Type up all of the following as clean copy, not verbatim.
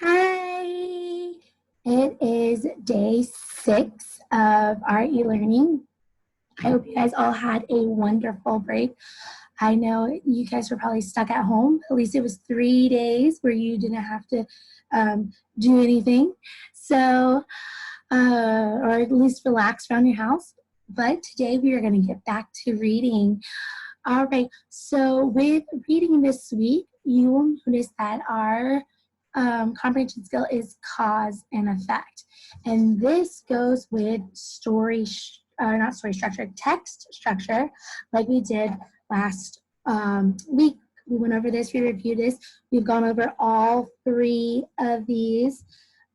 Hi, it is day 6 of our e-learning. I hope you guys all had a wonderful break. I know you guys were probably stuck at home. At least it was 3 days where you didn't have to do anything. So, or at least relax around your house. But today we are going to get back to reading. All right, so with reading this week, you will notice that our comprehension skill is cause and effect. And this goes with not story structure, text structure, like we did last week. We went over this, we reviewed this. We've gone over all 3 of these.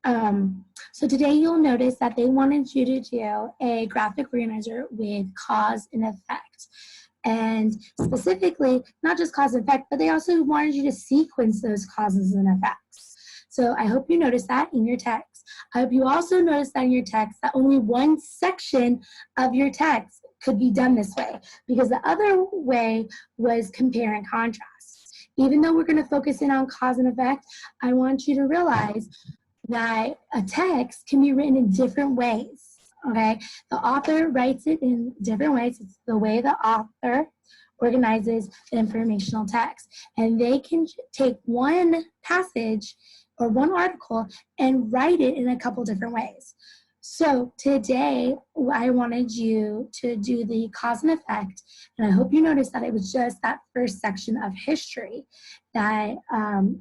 So today you'll notice that they wanted you to do a graphic organizer with cause and effect. And specifically, not just cause and effect, but they also wanted you to sequence those causes and effects. So I hope you notice that in your text. I hope you also notice that in your text that only one section of your text could be done this way, because the other way was compare and contrast. Even though we're going to focus in on cause and effect, I want you to realize that a text can be written in different ways. Okay, the author writes it in different ways. It's the way the author organizes the informational text. And they can take one passage or one article and write it in a couple different ways. So today, I wanted you to do the cause and effect, and I hope you noticed that it was just that first section of history that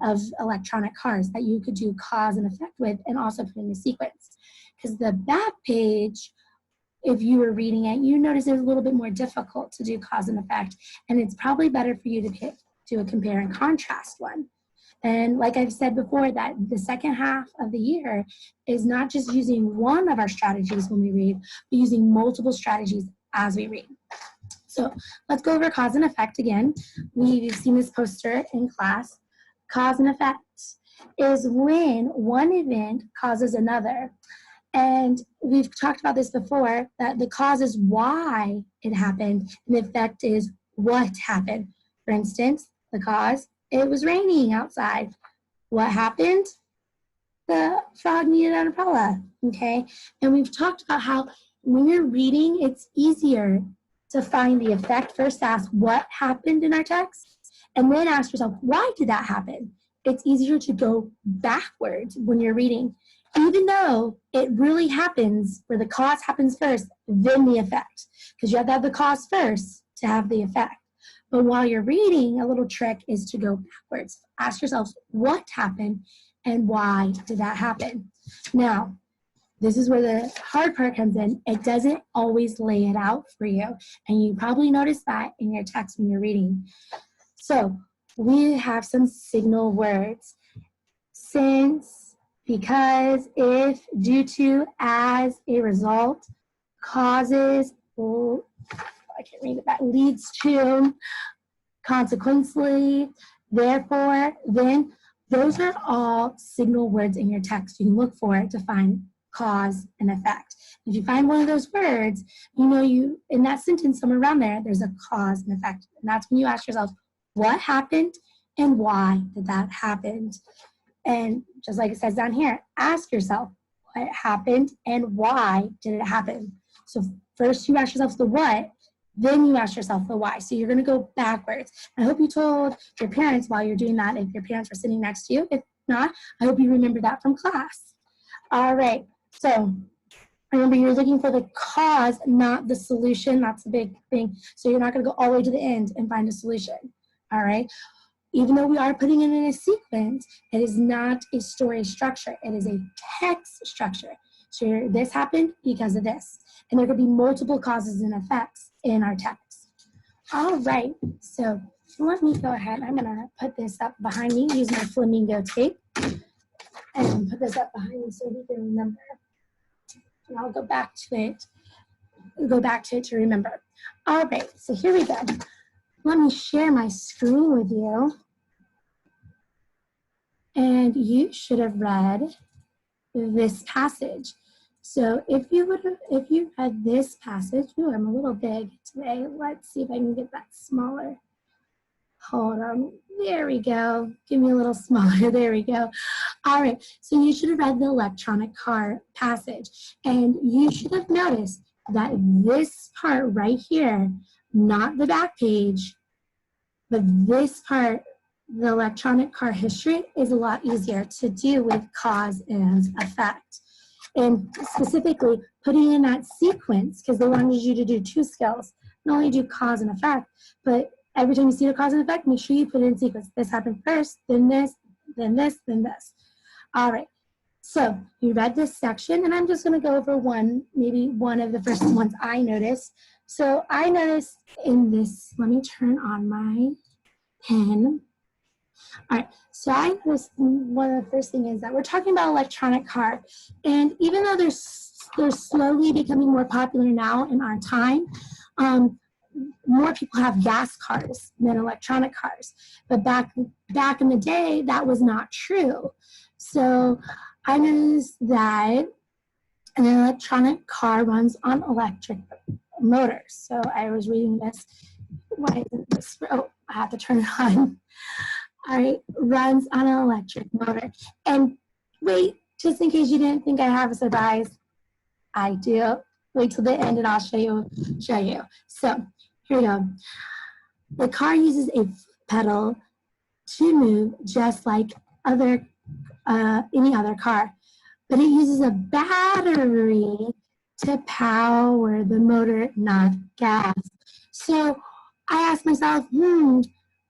of electronic cars that you could do cause and effect with, and also put in the sequence. Because the back page, if you were reading it, you notice it's a little bit more difficult to do cause and effect, and it's probably better for you to do a compare and contrast one. And like I've said before, that the second half of the year is not just using one of our strategies when we read, but using multiple strategies as we read. So let's go over cause and effect again. We've seen this poster in class. Cause and effect is when one event causes another. And we've talked about this before, that the cause is why it happened, and the effect is what happened. For instance, the cause, it was raining outside. What happened? The frog needed an umbrella, okay? And we've talked about how when you're reading, it's easier to find the effect. First ask what happened in our text, and then ask yourself, why did that happen? It's easier to go backwards when you're reading, even though it really happens where the cause happens first, then the effect, because you have to have the cause first to have the effect. But while you're reading, a little trick is to go backwards. Ask yourself, what happened and why did that happen? Now, this is where the hard part comes in. It doesn't always lay it out for you, and you probably notice that in your text when you're reading. So we have some signal words. Since, because, if, due to, as, a result, causes, I can't read it, that leads to, consequently, therefore, then. Those are all signal words in your text. You can look for it to find cause and effect. If you find one of those words, you know you in that sentence somewhere around there, there's a cause and effect. And that's when you ask yourself, what happened and why did that happen? And just like it says down here, ask yourself, what happened and why did it happen? So first you ask yourself the what, then you ask yourself the why. So you're going to go backwards. I hope you told your parents while you're doing that, if your parents were sitting next to you. If not, I hope you remember that from class. All right. So remember, you're looking for the cause, not the solution. That's a big thing. So you're not going to go all the way to the end and find a solution. All right. Even though we are putting it in a sequence, it is not a story structure. It is a text structure. So this happened because of this. And there could be multiple causes and effects in our text. All right, so let me go ahead. I'm going to put this up behind me, use my flamingo tape, and put this up behind me so we can remember. And I'll go back to it to remember. All right, so here we go. Let me share my screen with you. And you should have read this passage. So if you read this passage, ooh, I'm a little big today. Let's see if I can get that smaller. Hold on, There we go. Give me a little smaller. There we go. All right. So you should have read the electronic car passage. And you should have noticed that this part right here, not the back page, but this part, the electronic car history, is a lot easier to do with cause and effect. And specifically putting in that sequence, because they wanted you to do 2 skills, not only do cause and effect, but every time you see the cause and effect, make sure you put it in sequence. This happened first, then this, then this, then this. All right, so you read this section, and I'm just gonna go over maybe one of the first ones I noticed. So I noticed in this, let me turn on my pen. All right, so I noticed one of the first things is that we're talking about electronic car, and even though they're slowly becoming more popular now in our time, more people have gas cars than electronic cars. But back in the day, that was not true. So I noticed that an electronic car runs on electric motors. So I was reading this. Why isn't this? Oh, I have to turn it on. All right, runs on an electric motor. And wait, just in case you didn't think I have a surprise, I do. Wait till the end and I'll show you. So here we go. The car uses a pedal to move just like any other car, but it uses a battery to power the motor, not gas. So I asked myself,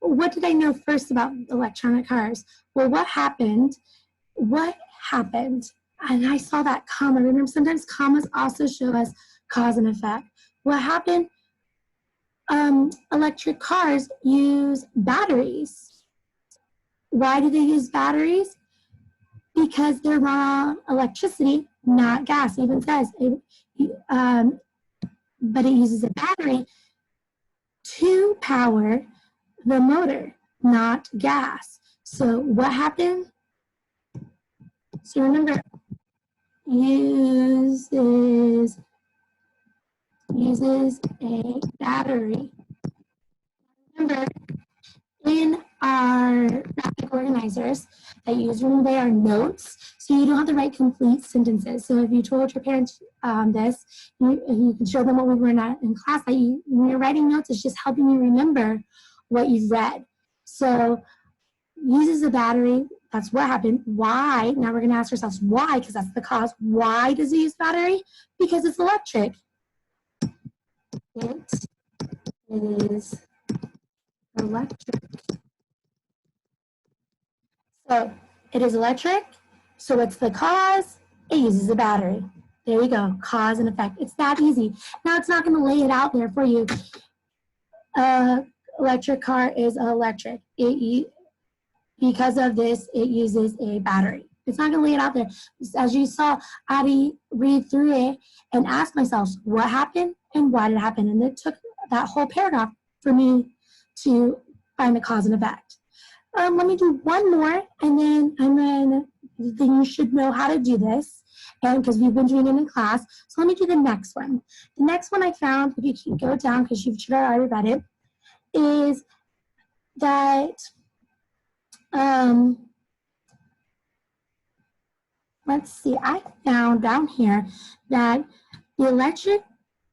what did I know first about electronic cars? Well, what happened? And I saw that comma. Remember, sometimes commas also show us cause and effect. What happened? Electric cars use batteries. Why do they use batteries? Because they're run on electricity, not gas. It even says, but it uses a battery to power the motor, not gas. So what happened? So remember, uses a battery. Remember, in our graphic organizers that you use, remember they are notes, so you don't have to write complete sentences. So if you told your parents this, you can show them what we were in class, that when you're writing notes, it's just helping you remember what you've read. So uses a battery, that's what happened. Why? Now we're gonna ask ourselves why, because that's the cause. Why does it use battery? Because it's electric. It is electric. So it is electric. So what's the cause? It uses a battery. There you go, cause and effect. It's that easy. Now it's not gonna lay it out there for you. Electric car is electric. Because of this, it uses a battery. It's not gonna lay it out there. As you saw, I read through it and ask myself, what happened and why did it happen? And it took that whole paragraph for me to find the cause and effect. Let me do one more, and then you should know how to do this, and because we've been doing it in class. So let me do the next one. The next one I found, if you go down, because you should have already read it, is that, let's see, I found down here that the electric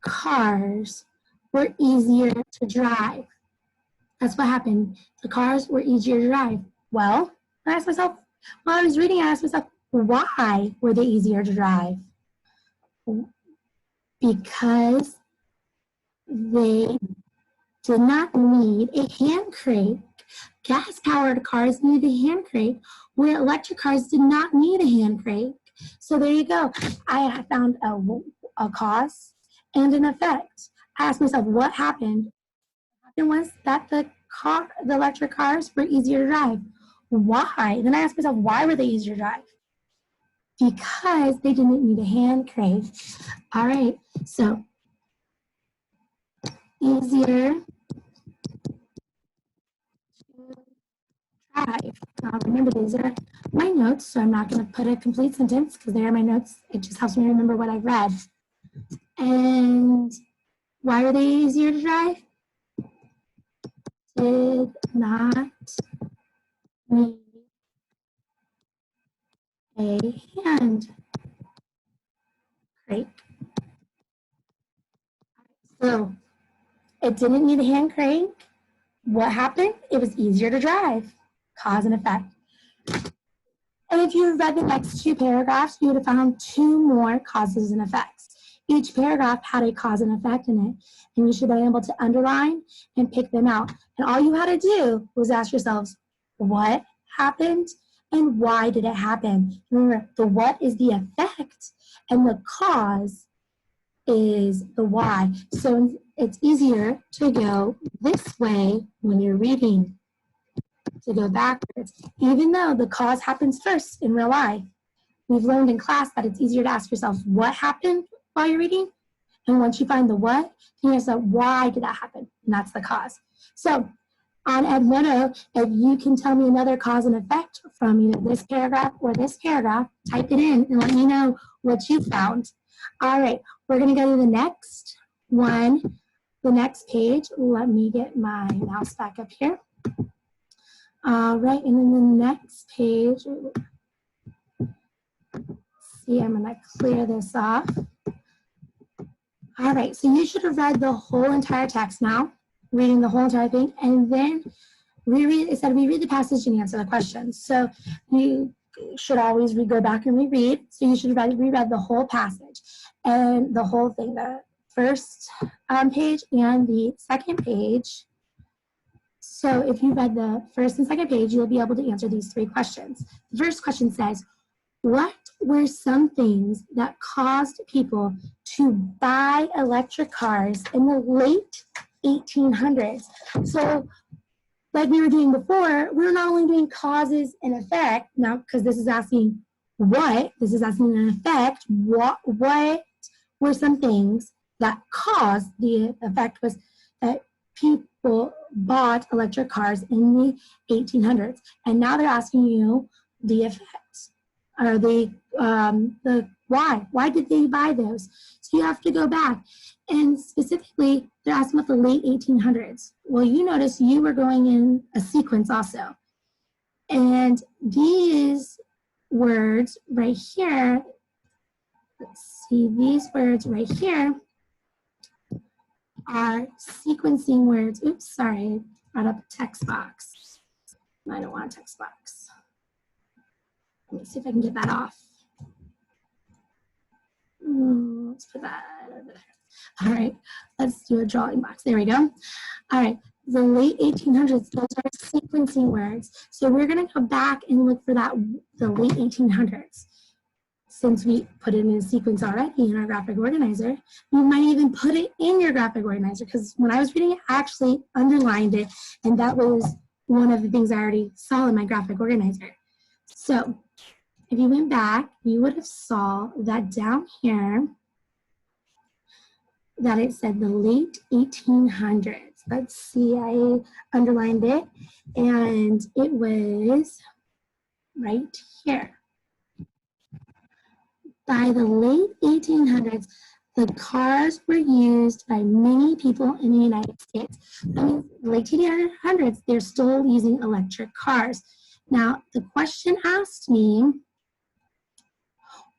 cars were easier to drive. That's what happened. The cars were easier to drive. Well, I asked myself, while I was reading, I asked myself, why were they easier to drive? Because they did not need a hand crank. Gas-powered cars needed a hand crank, where electric cars did not need a hand crank. So there you go. I found a cause and an effect. I asked myself, what happened? It was that the electric cars were easier to drive. Why? Then I asked myself, why were they easier to drive? Because they didn't need a hand crank. All right, so easier to drive. Now remember, these are my notes, so I'm not going to put a complete sentence because they are my notes. It just helps me remember what I've read. And why were they easier to drive? Did not need a hand crank. So it didn't need a hand crank. What happened? It was easier to drive. Cause and effect. And if you read the next two paragraphs, you would have found two more causes and effects. Each paragraph had a cause and effect in it, and you should be able to underline and pick them out. And all you had to do was ask yourselves, what happened and why did it happen? Remember, the what is the effect, and the cause is the why. So it's easier to go this way when you're reading, to go backwards, even though the cause happens first in real life. We've learned in class that it's easier to ask yourself what happened while you're reading, and once you find the what, you ask why did that happen, and that's the cause. So on Ed 1.0, if you can tell me another cause and effect from either this paragraph or this paragraph, type it in and let me know what you found. All right, we're going to go to the next one, the next page. Let me get my mouse back up here. All right, and then the next page, see, I'm going to clear this off. All right, so you should have read the whole entire text now, reading the whole entire thing, and then reread. It said reread the passage and answer the questions. So you should always go back and reread. So you should have reread the whole passage and the whole thing, the first page and the second page. So if you read the first and second page, you'll be able to answer these three questions. The first question says, what were some things that caused people to buy electric cars in the late 1800s? So like we were doing before, we're not only doing causes and effect now, because this is asking what, this is asking an effect, what were some things that caused, the effect was that people bought electric cars in the 1800s. And now they're asking you the effect. Are they the why did they buy those? So you have to go back, and specifically they're asking about the late 1800s. Well, you notice you were going in a sequence also, and these words right here, let's see, these words right here are sequencing words. Oops, sorry, brought up a text box. I don't want a text box. Let me see if I can get that off. Let's put that over there. All right, let's do a drawing box. There we go. All right, the late 1800s, those are sequencing words. So we're going to go back and look for that, the late 1800s. Since we put it in a sequence already in our graphic organizer, you might even put it in your graphic organizer, because when I was reading it, I actually underlined it, and that was one of the things I already saw in my graphic organizer. So if you went back, you would have saw that down here that it said the late 1800s. Let's see, I underlined it, and it was right here. By the late 1800s, the cars were used by many people in the United States. That means the late 1800s, they're still using electric cars. Now, the question asked me,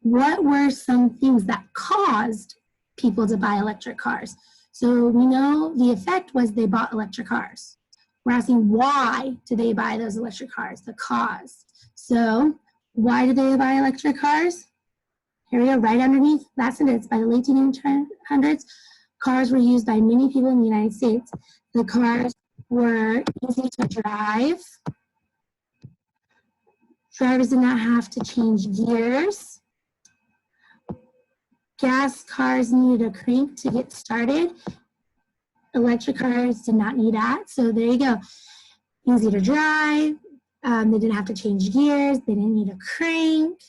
what were some things that caused people to buy electric cars? So we know the effect was they bought electric cars. We're asking why did they buy those electric cars, the cause. So why did they buy electric cars? Here we go, right underneath that sentence. By the late 1800s, cars were used by many people in the United States. The cars were easy to drive. Drivers did not have to change gears. Gas cars needed a crank to get started. Electric cars did not need that. So there you go. Easy to drive. They didn't have to change gears. They didn't need a crank.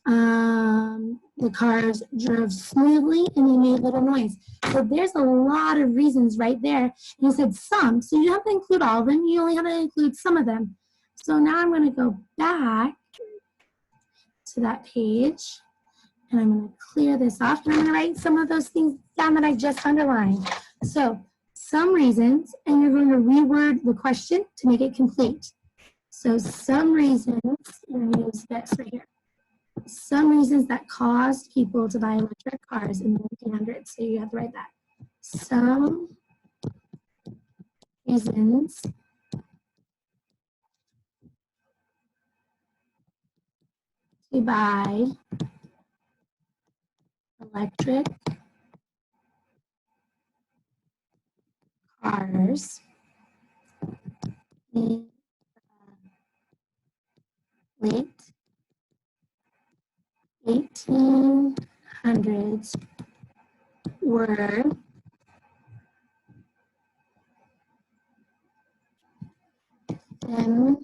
The cars drove smoothly and they made little noise. So there's a lot of reasons right there. And you said some, so you don't have to include all of them. You only have to include some of them. So now I'm going to go back to that page, and I'm going to clear this off, and I'm going to write some of those things down that I just underlined. So some reasons, and you're going to reword the question to make it complete. So some reasons, I'm going to use this right here. Some reasons that caused people to buy electric cars in the 1900s. So you have to write that. Some reasons to buy electric cars in the late 1800s were them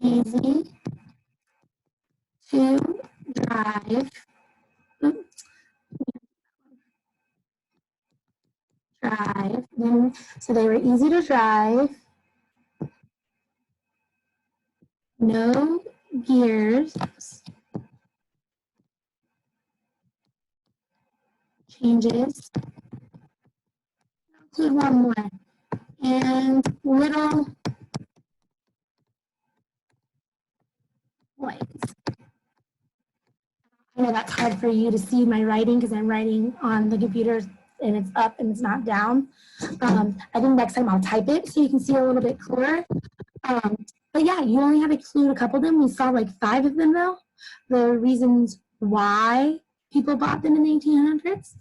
easy to drive, so they were easy to drive, no gears, changes, include one more, and little lights. I know that's hard for you to see my writing because I'm writing on the computer and it's up and it's not down. I think next time I'll type it so you can see a little bit clearer. But yeah, you only have to include a couple of them. We saw like 5 of them though. The reasons why people bought them in the 1800s.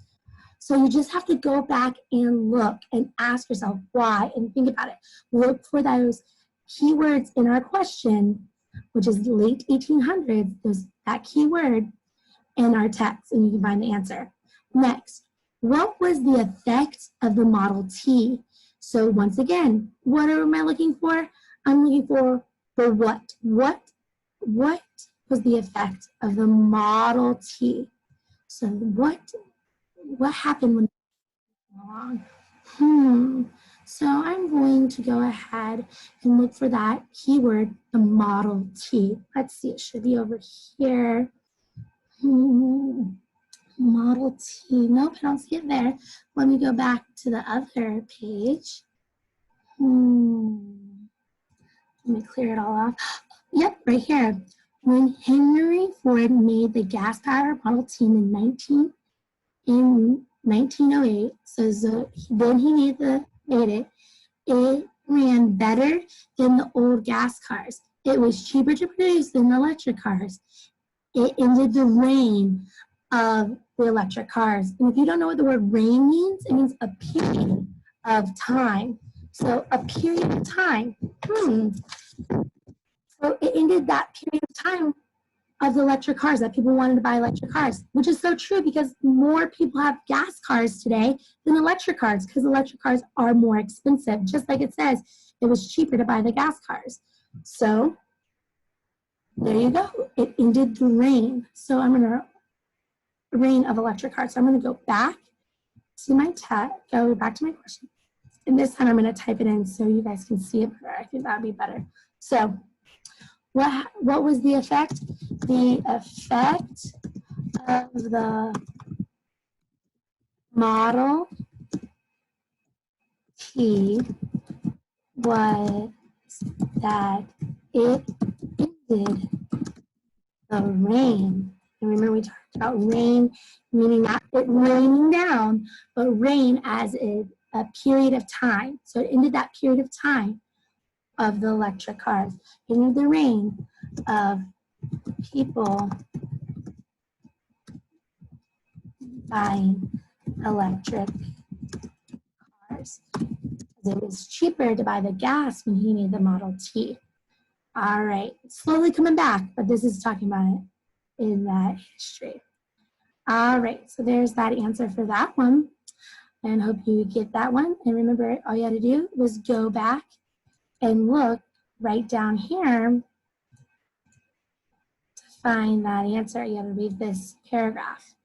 So you just have to go back and look and ask yourself why and think about it. Look for those keywords in our question, which is late 1800s, that keyword in our text, and you can find the answer. Next, what was the effect of the Model T? So once again, what am I looking for? I'm looking for the what. What was the effect of the Model T? So what happened when it came along? So I'm going to go ahead and look for that keyword, the Model T. Let's see, it should be over here. Model T. Nope, I don't see it there. Let me go back to the other page. Let me clear it all off. Yep, right here. When Henry Ford made the gas-powered Model T in 1908, so then he made it ran better than the old gas cars. It was cheaper to produce than the electric cars. It ended the reign of the electric cars. And if you don't know what the word reign means, it means a period of time. So a period of time. So it ended that period of time of the electric cars, that people wanted to buy electric cars, which is so true because more people have gas cars today than electric cars because electric cars are more expensive. Just like it says, it was cheaper to buy the gas cars. So there you go. It ended the reign. So I'm going to reign of electric cars. So I'm going to go back to my go back to my question. And this time I'm going to type it in so you guys can see it better. I think that would be better. So what was the effect? The effect of the Model T was that it ended the reign. And remember we talked about rain, meaning not it raining down, but rain as a period of time. So it ended that period of time of the electric cars. It ended the reign of people buying electric cars. It was cheaper to buy the gas when he made the Model T. All right, slowly coming back, but this is talking about it in that history. All right, so there's that answer for that one. And hope you get that one. And remember, all you had to do was go back and look right down here to find that answer. You have to read this paragraph.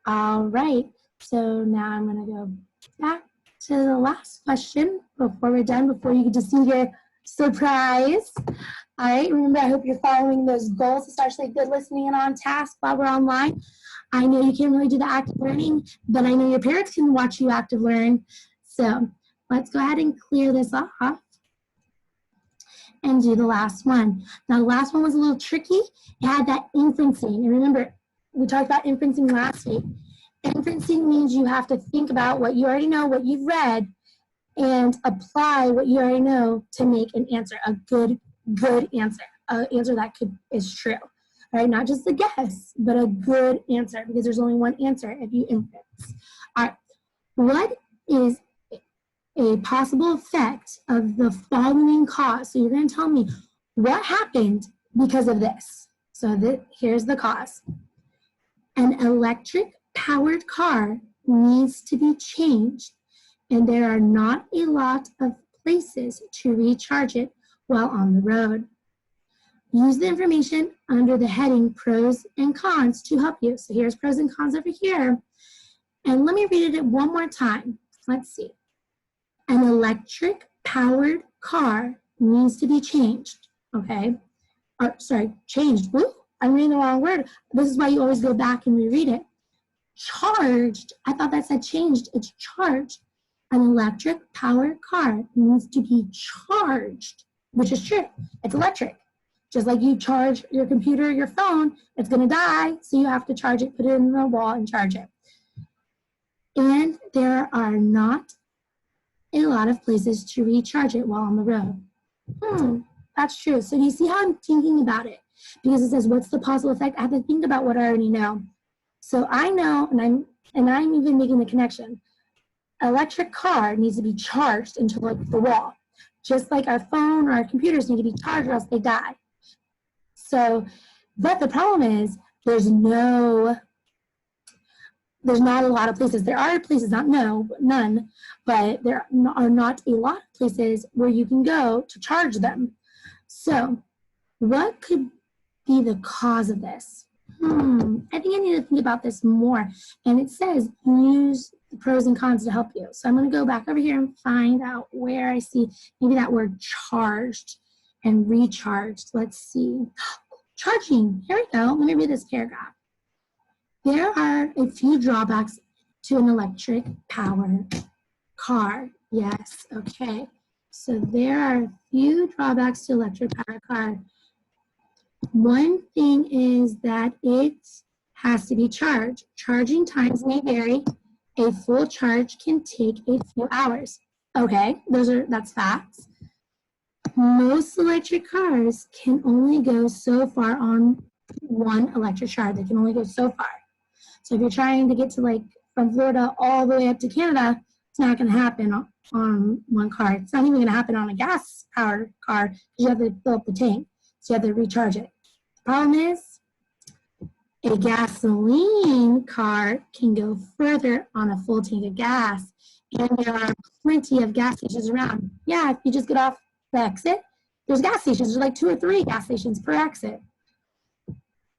All right, so now I'm going to go back to the last question before we're done, before you get to see your surprise. All right, remember, I hope you're following those goals, especially good listening and on task while we're online. I know you can't really do the active learning, but I know your parents can watch you active learn. So let's go ahead and clear this off and do the last one. Now, the last one was a little tricky. It had that inferencing. And remember, we talked about inferencing last week. Inferencing means you have to think about what you already know, what you've read, and apply what you already know to make an answer, a good answer, an answer that is true. All right, not just a guess, but a good answer, because there's only one answer if you inference. All right, what is a possible effect of the following cause? So you're going to tell me what happened because of this. So here's the cause. An electric-powered car needs to be changed, and there are not a lot of places to recharge it while on the road. Use the information under the heading pros and cons to help you. So here's pros and cons over here. And let me read it one more time. Let's see. An electric-powered car needs to be changed, okay? Changed. Woo, I'm reading the wrong word. This is why you always go back and reread it. Charged. I thought that said changed. It's charged. An electric-powered car needs to be charged, which is true. It's electric. Just like you charge your computer, your phone, it's going to die, so you have to charge it, put it in the wall, and charge it. And there are not a lot of places to recharge it while on the road. That's true. So you see how I'm thinking about it? Because it says, what's the possible effect? I have to think about what I already know. So I know, and I'm even making the connection. Electric car needs to be charged into like the wall, just like our phone or our computers need to be charged or else they die. So, but the problem is there's not a lot of places. There are places, none, but there are not a lot of places where you can go to charge them. So what could be the cause of this? I think I need to think about this more. And it says use the pros and cons to help you. So I'm going to go back over here and find out where I see maybe that word charged and recharged. Let's see. Charging. Here we go. Let me read this paragraph. There are a few drawbacks to an electric powered car. Yes, okay. So there are a few drawbacks to electric powered car. One thing is that it has to be charged. Charging times may vary. A full charge can take a few hours. Okay, that's facts. Most electric cars can only go so far on one electric charge. They can only go so far. So if you're trying to get to like from Florida all the way up to Canada, it's not going to happen on one car. It's not even going to happen on a gas-powered car because you have to fill up the tank. So you have to recharge it. The problem is a gasoline car can go further on a full tank of gas, and there are plenty of gas stations around. Yeah, if you just get off the exit, there's gas stations. There's like 2 or 3 gas stations per exit.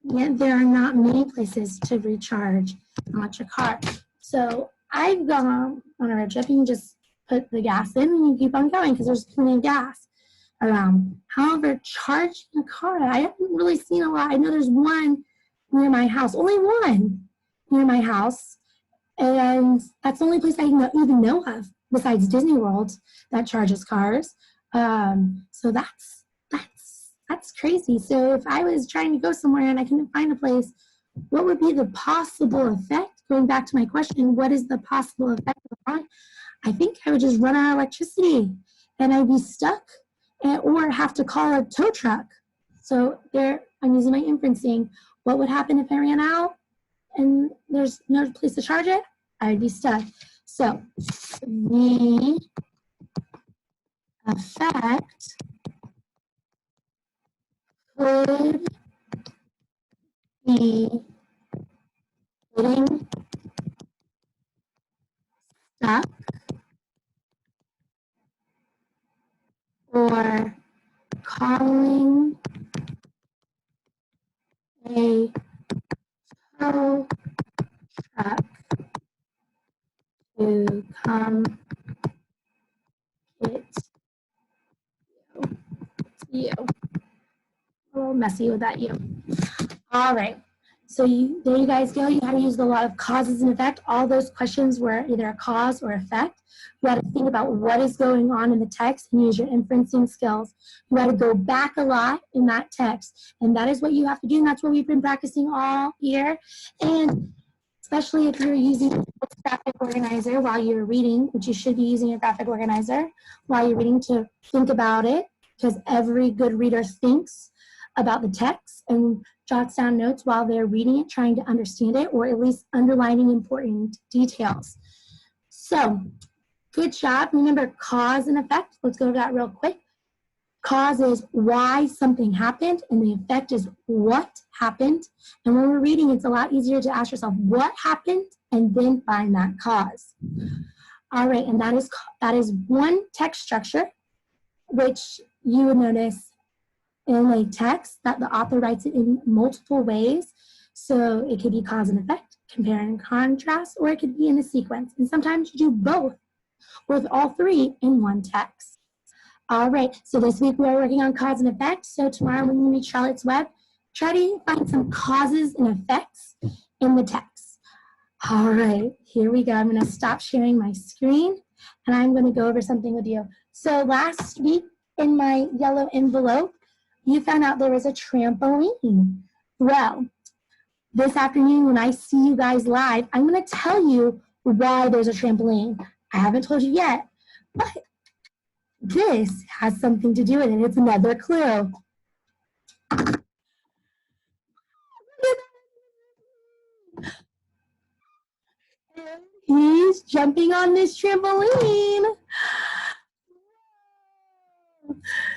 Yet there are not many places to recharge an electric car. So I've gone on a road trip. You can just put the gas in and you keep on going because there's plenty of gas around. However, charging a car, I haven't really seen a lot. I know there's one near my house, only one near my house. And that's the only place I even know of besides Disney World that charges cars. So that's crazy. So if I was trying to go somewhere and I couldn't find a place, what would be the possible effect? Going back to my question, what is the possible effect of the car? I think I would just run out of electricity and I'd be stuck or have to call a tow truck. So there, I'm using my inferencing. What would happen if I ran out and there's no place to charge it? I'd be stuck. So the effect could be getting stuck or calling a tow truck to come get you. A little messy with that you. All right. So there you guys go. You had to use a lot of causes and effect. All those questions were either a cause or effect. You had to think about what is going on in the text and use your inferencing skills. You had to go back a lot in that text. And that is what you have to do. And that's what we've been practicing all year. And especially if you're using a graphic organizer while you're reading, which you should be using a graphic organizer while you're reading to think about it, because every good reader thinks about the text and jots down notes while they're reading it, trying to understand it, or at least underlining important details. So, good job. Remember cause and effect. Let's go over that real quick. Cause is why something happened, and the effect is what happened. And when we're reading, it's a lot easier to ask yourself what happened and then find that cause. All right, and that is one text structure, which you would notice in a text that the author writes it in multiple ways. So it could be cause and effect, compare and contrast, or it could be in a sequence. And sometimes you do both with all three in one text. All right, so this week we are working on cause and effect. So tomorrow when you read Charlotte's Web, try to find some causes and effects in the text. All right, here we go. I'm gonna stop sharing my screen and I'm gonna go over something with you. So last week in my yellow envelope, you found out there was a trampoline. Well, this afternoon when I see you guys live, I'm gonna tell you why there's a trampoline. I haven't told you yet, but this has something to do with it. It's another clue. He's jumping on this trampoline.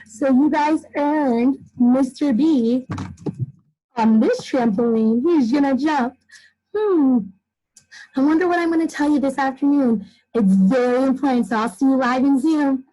So you guys earned Mr. B on this trampoline. He's gonna jump. I wonder what I'm gonna tell you this afternoon. It's very important, so I'll see you live in Zoom.